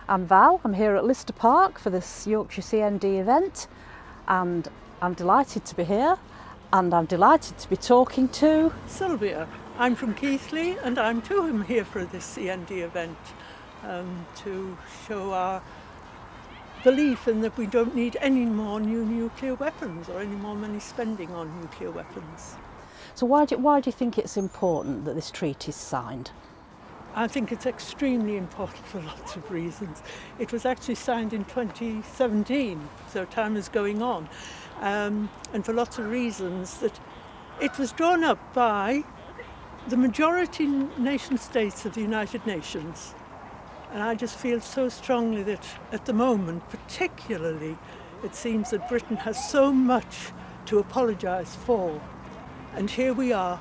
I'm Val, I'm here at Lister Park for this Yorkshire CND event, and I'm delighted to be here, and I'm delighted to be talking to Sylvia. I'm from Keighley, and I'm too here for this CND event to show our belief in that we don't need any more new nuclear weapons or any more money spending on nuclear weapons. So why do you think it's important that this treaty is signed? I think it's extremely important for lots of reasons. It was actually signed in 2017, so time is going on, and for lots of reasons. That it was drawn up by the majority nation states of the United Nations. And I just feel so strongly that at the moment, particularly, it seems that Britain has so much to apologise for. And here we are,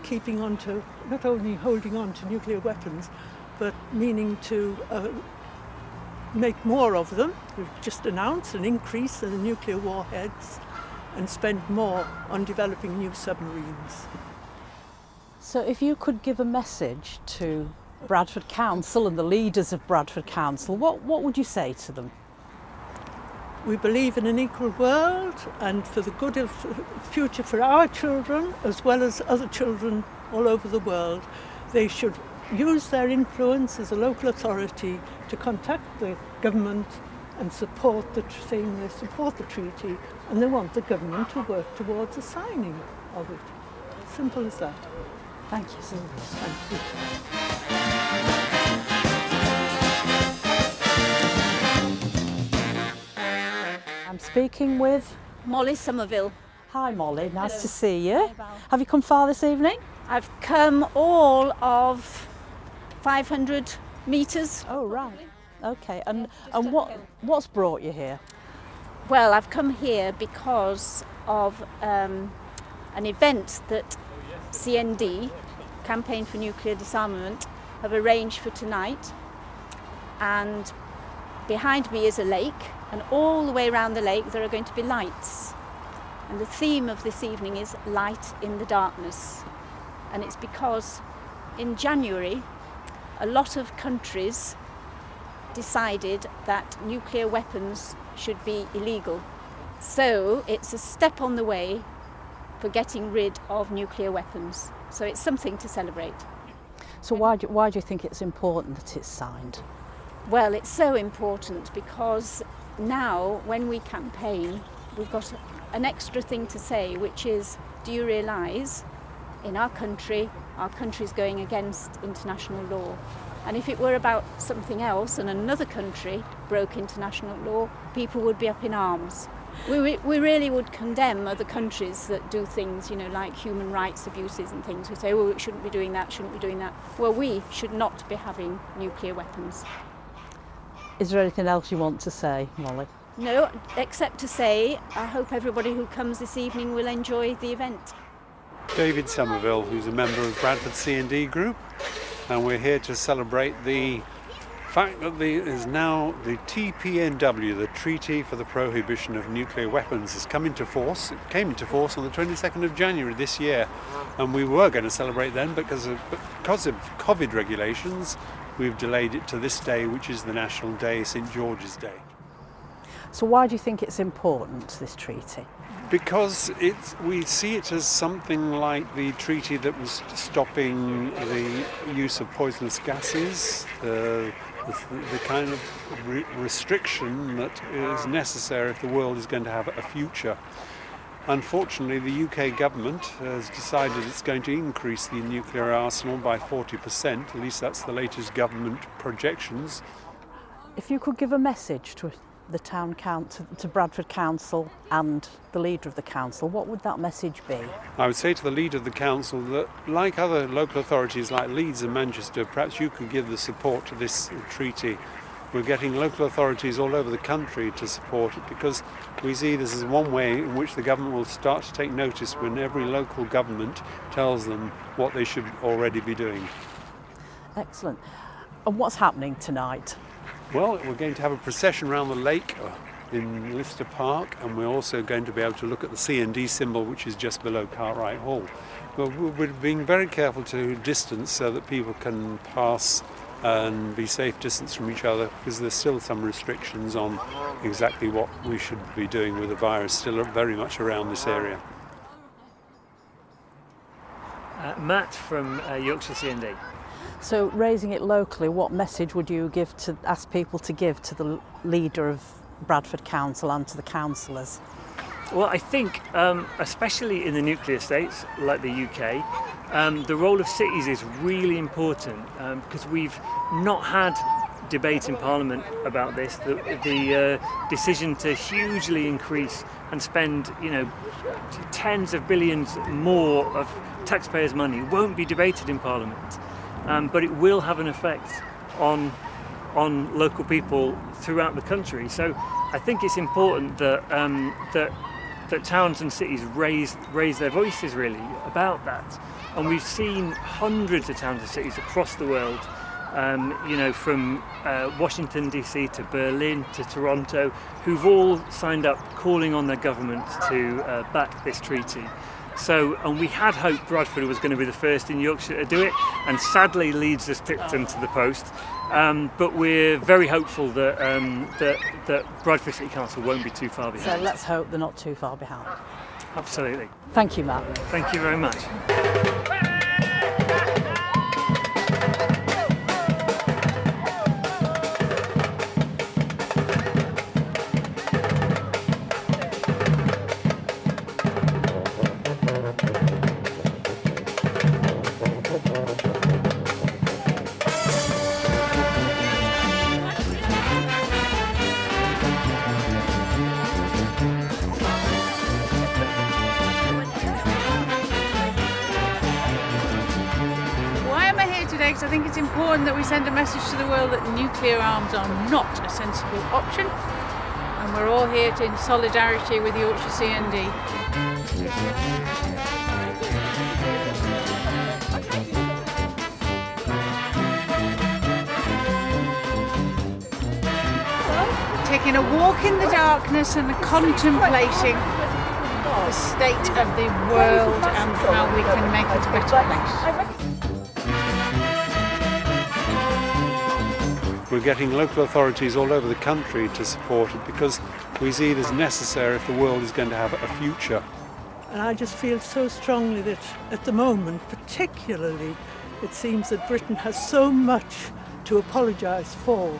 keeping on to, not only holding on to nuclear weapons, but meaning to make more of them. We've just announced an increase in the nuclear warheads and spend more on developing new submarines. So if you could give a message to Bradford Council and the leaders of Bradford Council, what would you say to them? We believe in an equal world, and for the good of the future for our children as well as other children all over the world, they should use their influence as a local authority to contact the government and support saying they support the treaty, and they want the government to work towards a signing of it. Simple as that. Thank you, Sylvia. Thank you. I'm speaking with Molly Somerville. Hi Molly, nice Hello. to see you. Hi, Val. Have you come far this evening? I've come all of 500 metres. Oh right. Okay, and just and uphill. what's brought you here? Well, I've come here because of an event that CND, Campaign for Nuclear Disarmament, have arranged for tonight. And behind me is a lake, and all the way around the lake there are going to be lights. And the theme of this evening is Light in the Darkness. And it's because in January a lot of countries decided that nuclear weapons should be illegal. So it's a step on the way for getting rid of nuclear weapons. So it's something to celebrate. So why do you think it's important that it's signed? Well, it's so important because now when we campaign, we've got an extra thing to say, which is, do you realise in our country's going against international law? And if it were about something else and another country broke international law, people would be up in arms. We really would condemn other countries that do things, like human rights abuses and things. We say, oh, we shouldn't be doing that, shouldn't be doing that. Well, we should not be having nuclear weapons. Is there anything else you want to say, Molly? No, except to say, I hope everybody who comes this evening will enjoy the event. David Somerville, who's a member of Bradford CND Group, and we're here to celebrate the fact that there is now the TPNW, the Treaty for the Prohibition of Nuclear Weapons, has come into force. It came into force on the 22nd of January this year, and we were going to celebrate then, but because of COVID regulations, we've delayed it to this day, which is the National Day, St George's Day. So why do you think it's important, this treaty? Because we see it as something like the treaty that was stopping the use of poisonous gases, the kind of restriction that is necessary if the world is going to have a future. Unfortunately, the UK government has decided it's going to increase the nuclear arsenal by 40%, at least that's the latest government projections. If you could give a message to the town council, to Bradford Council and the leader of the council, what would that message be? I would say to the leader of the council that, like other local authorities like Leeds and Manchester, perhaps you could give the support to this treaty. We're getting local authorities all over the country to support it because we see this as one way in which the government will start to take notice when every local government tells them what they should already be doing. Excellent. And what's happening tonight? Well, we're going to have a procession around the lake in Lister Park, and we're also going to be able to look at the CND symbol, which is just below Cartwright Hall. But we're being very careful to distance so that people can pass and be safe distance from each other, because there's still some restrictions on exactly what we should be doing with the virus still very much around this area. Matt from Yorkshire CND. So raising it locally, what message would you ask people to give to the leader of Bradford Council and to the councillors? Well, I think, especially in the nuclear states like the UK, the role of cities is really important because we've not had debate in Parliament about this. The decision to hugely increase and spend, tens of billions more of taxpayers' money won't be debated in Parliament, but it will have an effect on local people throughout the country. So I think it's important that that towns and cities raise their voices really about that. And we've seen hundreds of towns and cities across the world, from Washington DC to Berlin to Toronto, who've all signed up calling on their governments to back this treaty. So, and we had hoped Bradford was going to be the first in Yorkshire to do it, and sadly Leeds has picked them to the post. But we're very hopeful that Bradford City Council won't be too far behind. So let's hope they're not too far behind. Absolutely. Thank you, Matt. Thank you very much. Because I think it's important that we send a message to the world that nuclear arms are not a sensible option, and we're all here in solidarity with Yorkshire CND. Taking a walk in the darkness and contemplating the state of the world and how we can make it a better place. We're getting local authorities all over the country to support it because we see it as necessary if the world is going to have a future. And I just feel so strongly that at the moment, particularly, it seems that Britain has so much to apologise for.